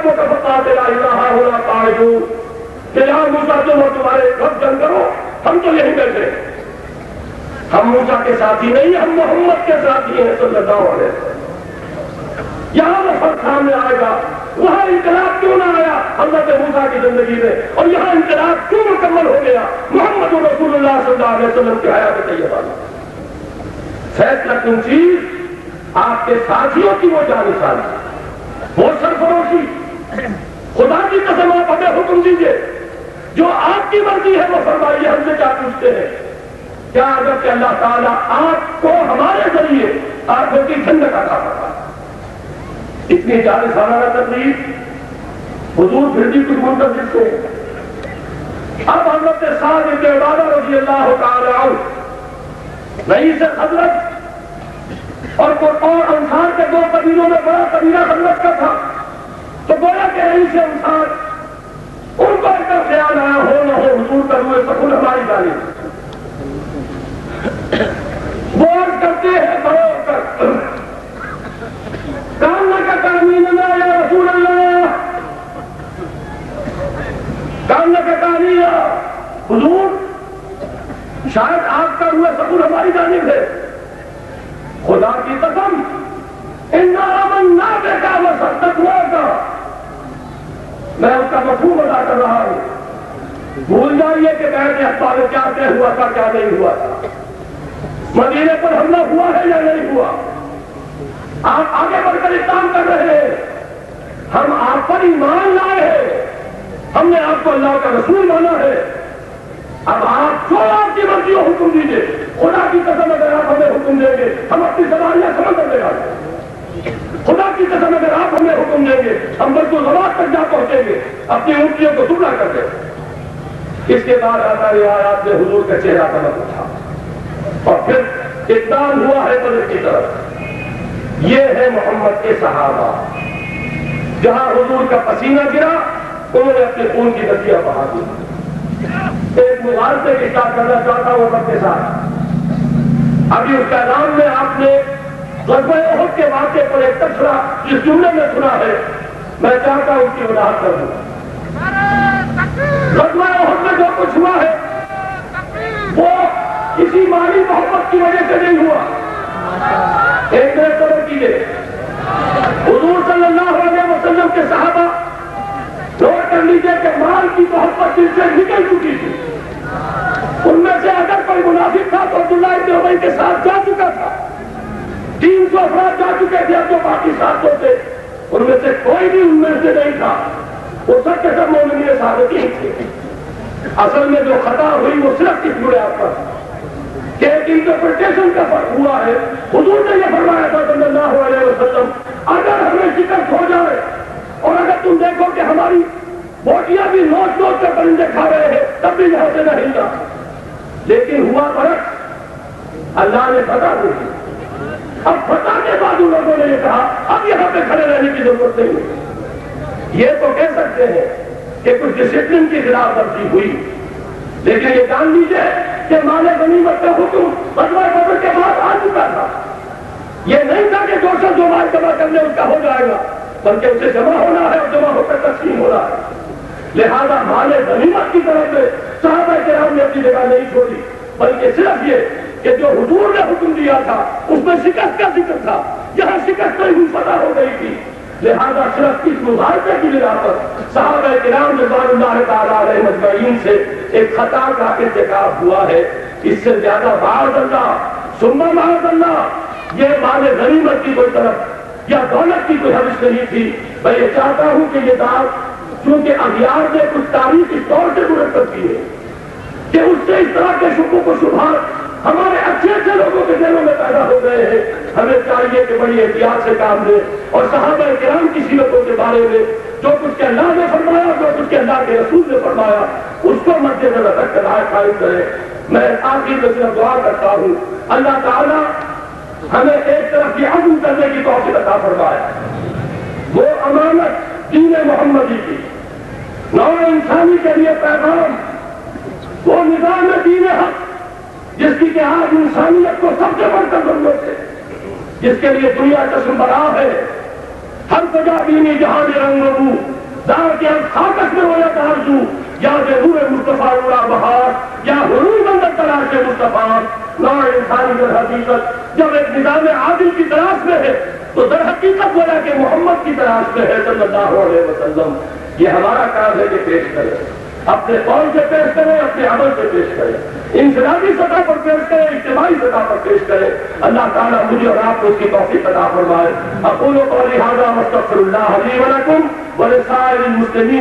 ربک فقاتلا انا ہاہنا قاعدون کہ یا موسیٰ تم اور تمہارے رب جنگ کرو، ہم تو یہیں بیٹھے ہیں۔ ہم موسیٰ کے ساتھی نہیں، ہم محمد کے ساتھی ہیں صلی اللہ علیہ وسلم۔ یہاں وہ فرق سامنے آئے گا، وہاں انقلاب کیوں نہ آیا حضرت موسیٰ کی زندگی میں، اور یہاں انقلاب کیوں مکمل ہو گیا محمد رسول اللہ صلی اللہ علیہ وسلم کی حیات طیبہ میں۔ فیصلہ کن چیز آپ کے ساتھیوں کی وہ جانشانی، وہ سرفروشی، خدا کی قسم آپ ہمیں حکم دیجئے، جو آپ کی مرضی ہے وہ فرمائیے، ہم سے کیا پوچھتے ہیں؟ کیا اگر کہ اللہ تعالیٰ آپ کو ہمارے ذریعے آنکھوں کی ٹھنڈک عطا فرمائے؟ اتنی جانشانہ تقریر حضور پھر بھی کچھ منتظر تھے۔ اب حضرت سعد بن عبادہ رضی اللہ تعالی عنہ رئیس خزرج اور انصار کے دو قبیلوں میں بڑا قبیلہ خزرج کا تھا، تو گویا کہ رئیس انصار ان کو ایک خیال آیا ہو نہ ہو حضور کا روح سکون ہماری جانب وہ عرض کرتے ہیں بڑو کر کاننا کا کامیننا یا رسول اللہ، کاننا کا کامیننا حضور شاید آپ کا روح سکون ہماری جانب ہے، خدا کی قسم انا آمنا بک وصدقناک، میں اس کا مفہوم ادا کر رہا ہوں، بھول جائیے کہ بیٹھ کے اخبار کیا طے ہوا تھا کیا نہیں ہوا تھا، مدینے پر حملہ ہوا ہے یا نہیں ہوا، آپ آگے بڑھ کر اسلام کر رہے ہیں، ہم آپ پر ایمان لائے ہیں، ہم نے آپ کو اللہ کا رسول مانا ہے، اب آپ جو آپ کی مرضی ہو حکم دیجیے، خدا کی قسم اگر آپ ہمیں حکم دیں گے ہم اپنی سواریاں سمندر میں ڈالیں گے، خدا کی قسم اگر آپ ہمیں حکم دیں گے ہم بالکل تک جا پہنچیں گے، اپنی اونٹیوں کو ٹکڑا کر دیں۔ اس کے بعد آتا روایات میں حضور کا چہرہ چمک اٹھا اور پھر اقدام ہوا ہے بدر کی طرف۔ یہ ہے محمد کے صحابہ، جہاں حضور کا پسینہ گرا انہوں نے اپنے خون کی ندیاں بہا دی۔ ایک مبارکے کی اسٹارٹ کرنا چاہتا ہوں سب کے ساتھ۔ ابھی اس پیغام میں آپ نے غزوہ احد کے واقعے پر ایک تبصرہ اس جملے میں سنا ہے، میں چاہتا ہوں اس کی وضاحت کر دوں۔ غزوہ احد میں جو کچھ ہوا ہے وہ کسی مالی محبت کی وجہ سے نہیں ہوا۔ ایک منٹ صبر کیجیے، حضور صلی اللہ علیہ وسلم کے صحابہ نوٹ کر لیجیے کہ مال کی محبت دل سے نکل چکی تھی، ان میں سے اگر کوئی منافق تھا تو عبداللہ ابن ابی کے ساتھ جا چکا تھا، 300 افراد جا چکے تھے، اب جو باقی 700 تھے ان میں سے کوئی بھی ان میں سے نہیں تھا، وہ سب کے سب مومنین صادقین تھے۔ اصل میں جو خطا ہوئی وہ صرف اس بنیاد پر کہ ایک انٹرپریٹیشن کا فرق ہوا ہے۔ حضور نے یہ فرمایا تھا صلی اللہ علیہ وسلم اگر ہمیں شکست ہو جائے اور اگر تم دیکھو کہ ہماری بوٹیاں بھی نوچ نوچ کر پرندے کھا رہے ہیں تب بھی یہاں سے نہ ہلنا، لیکن ہوا برعکس، اللہ نے فتح دی۔ اب فتح کے بعد ان لوگوں نے یہ کہا اب یہاں پہ کھڑے رہنے کی ضرورت نہیں ہے۔ یہ تو کہہ سکتے ہیں کہ کچھ ڈسپلن کی خلاف ورزی ہوئی، لیکن یہ جان لیجیے کہ مال غنیمت کا حکم غزوہ بدر کے بعد آ چکا تھا۔ یہ نہیں تھا کہ جو شخص جو مال جمع کرنے اس کا ہو جائے گا، بلکہ اسے جمع ہونا ہے اور جمع ہو کر تقسیم ہونا ہے۔ لہذا مال غنیمت کی طرف سے صحابہ کرام نے اپنی جگہ نہیں چھوڑی، بلکہ صرف یہ کہ جو حضور نے حکم دیا تھا اس میں شکست کا ذکر تھا، یہاں شکست نہیں ہوئی، فتح ہو گئی تھی، لہذا صرف اس مظاہرے کی بنا پر صحابہ کرام رضوان اللہ تعالی علیہم اجمعین سے ایک خطا کا ارتکاب ہوا ہے۔ اس سے زیادہ معاذ اللہ ثم معاذ اللہ یہ مال غنیمت کی کوئی طرف یا دولت کی کوئی حوث نہیں تھی۔ میں یہ چاہتا ہوں کہ یہ بات چونکہ اغیار نے کچھ تاریخ اس طور سے مرتب کی ہے کہ اس سے اس طرح کے شکوک و شبہات ہمارے اچھے اچھے لوگوں کے دلوں میں پیدا ہو گئے ہیں، ہمیں چاہیے کہ بڑی احتیاط سے کام لیں اور صحابہ کرام کی سیرتوں کے بارے میں جو کچھ کہ اللہ نے فرمایا، جو کچھ کہ اللہ کے رسول نے فرمایا، اس کو مد نظر رکھ کر رائے قائم کریں۔ میں آخر میں صرف دعا کرتا ہوں اللہ تعالیٰ ہمیں ایک طرف یہ عزم کرنے کی توفیق عطا فرمائے، وہ امانت دین محمدی کی، نوع انسانی کے لیے پیغام، وہ نظام دین حق جس کی کہ آج انسانیت کو سب سے بڑھ کر ضرورت ہے، جس کے لیے دنیا چشم برآب ہے، ہر جگہ دینی جہاں رنگ و بو دار کے ہم خاکش میں ہو یا تارجو یا ضرور مصطفیٰ اولا بہار یا حروف اندر تلاش مصطفیٰ نوع انسانی در حقیقت جب ایک نظام عادل کی تلاش میں ہے تو در حقیقت گویا کہ محمد کی تلاش میں ہے صلی اللہ علیہ وسلم. یہ ہمارا کام ہے کہ پیش کریں, اپنے قول سے پیش کریں, اپنے عمل سے پیش کریں, انفرادی سطح پر پیش کریں, اجتماعی سطح پر پیش کریں. اللہ تعالیٰ مجھے اور آپ کو اس کی توفیق عطا فرمائے. اقول قولی ھذا واستغفر اللہ لی ولکم ولسائر المسلمین.